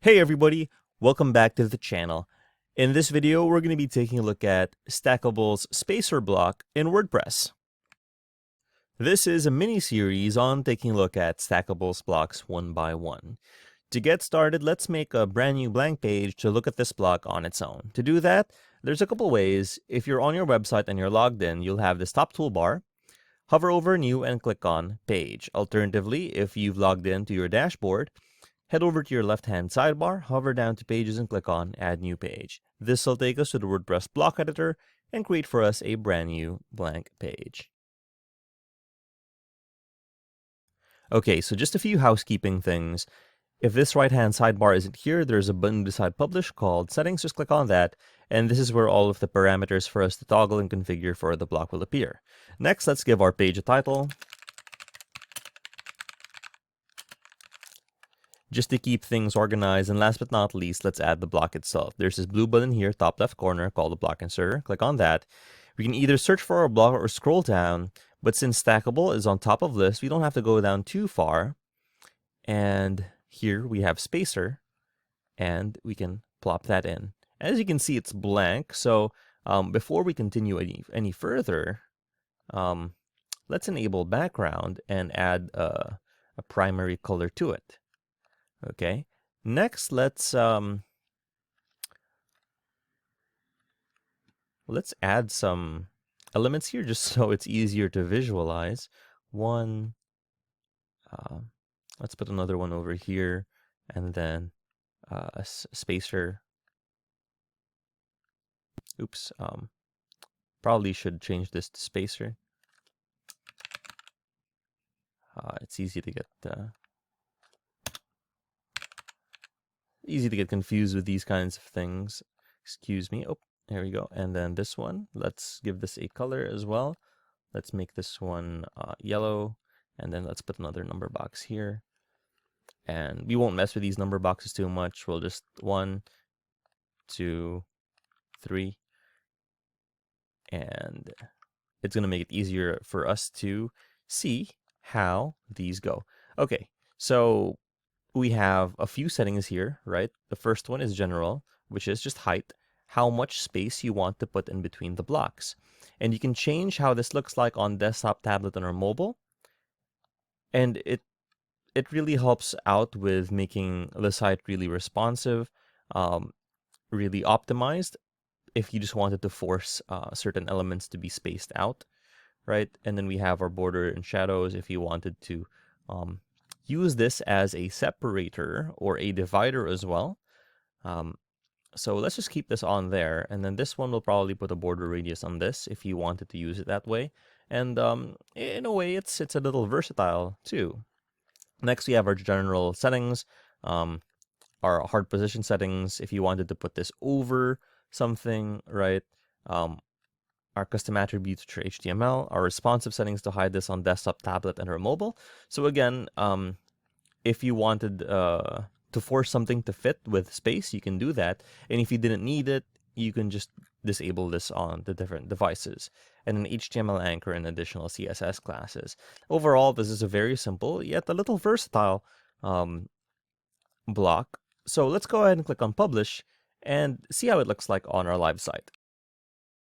Hey everybody, welcome back to the channel. In this video, we're going to be taking a look at Stackable's spacer block in WordPress. This is a mini-series on taking a look at Stackable's blocks one by one. To get started, let's make a brand new blank page to look at this block on its own. To do that, there's a couple ways. If you're on your website and you're logged in, you'll have this top toolbar. Hover over New and click on Page. Alternatively, if you've logged in to your dashboard, head over to your left-hand sidebar, hover down to Pages and click on Add New Page. This will take us to the WordPress block editor and create for us a brand new blank page. Okay, so just a few housekeeping things. If this right-hand sidebar isn't here, there's a button beside Publish called Settings. Just click on that, and this is where all of the parameters for us to toggle and configure for the block will appear. Next, let's give our page a title. Just to keep things organized, and last but not least, let's add the block itself. There's this blue button here, top left corner, called the block inserter. Click on that. We can either search for our block or scroll down, but since Stackable is on top of list, we don't have to go down too far. And here we have spacer, and we can plop that in. As you can see, it's blank, so before we continue any further, let's enable background and add a primary color to it. Okay, next let's add some elements here just so it's easier to visualize. One, let's put another one over here, and then a spacer. Oops, probably should change this to spacer. It's easy to get confused with these kinds of things. Excuse me. Oh, there we go. And then this one, let's give this a color as well. Let's make this one yellow, and then let's put another number box here. And we won't mess with these number boxes too much. We'll just 1, 2, 3, and it's going to make it easier for us to see how these go. Okay, so we have a few settings here, right? The first one is general, which is just height, how much space you want to put in between the blocks. And you can change how this looks like on desktop, tablet, and or mobile. And it really helps out with making the site really responsive, really optimized if you just wanted to force certain elements to be spaced out, right? And then we have our border and shadows if you wanted to use this as a separator or a divider as well. So let's just keep this on there, and then this one will probably put a border radius on this if you wanted to use it that way. And in a way, it's a little versatile too. Next, we have our general settings, our hard position settings if you wanted to put this over something, right? Our custom attributes for HTML, our responsive settings to hide this on desktop, tablet, and or mobile. So again, if you wanted to force something to fit with space, you can do that. And if you didn't need it, you can just disable this on the different devices. And an HTML anchor and additional CSS classes. Overall, this is a very simple yet a little versatile block. So let's go ahead and click on Publish and see how it looks like on our live site.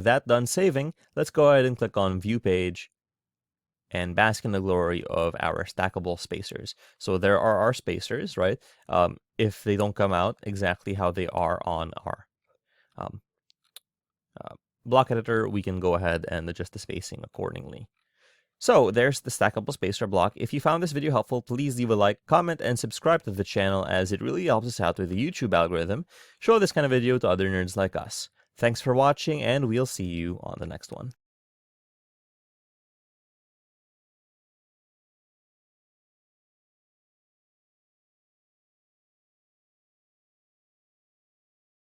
That done saving, let's go ahead and click on View Page and bask in the glory of our stackable spacers. So there are our spacers, right? If they don't come out exactly how they are on our block editor, we can go ahead and adjust the spacing accordingly. So there's the stackable spacer block. If you found this video helpful, please leave a like, comment, and subscribe to the channel, as it really helps us out with the YouTube algorithm. Show this kind of video to other nerds like us. Thanks for watching, and we'll see you on the next one.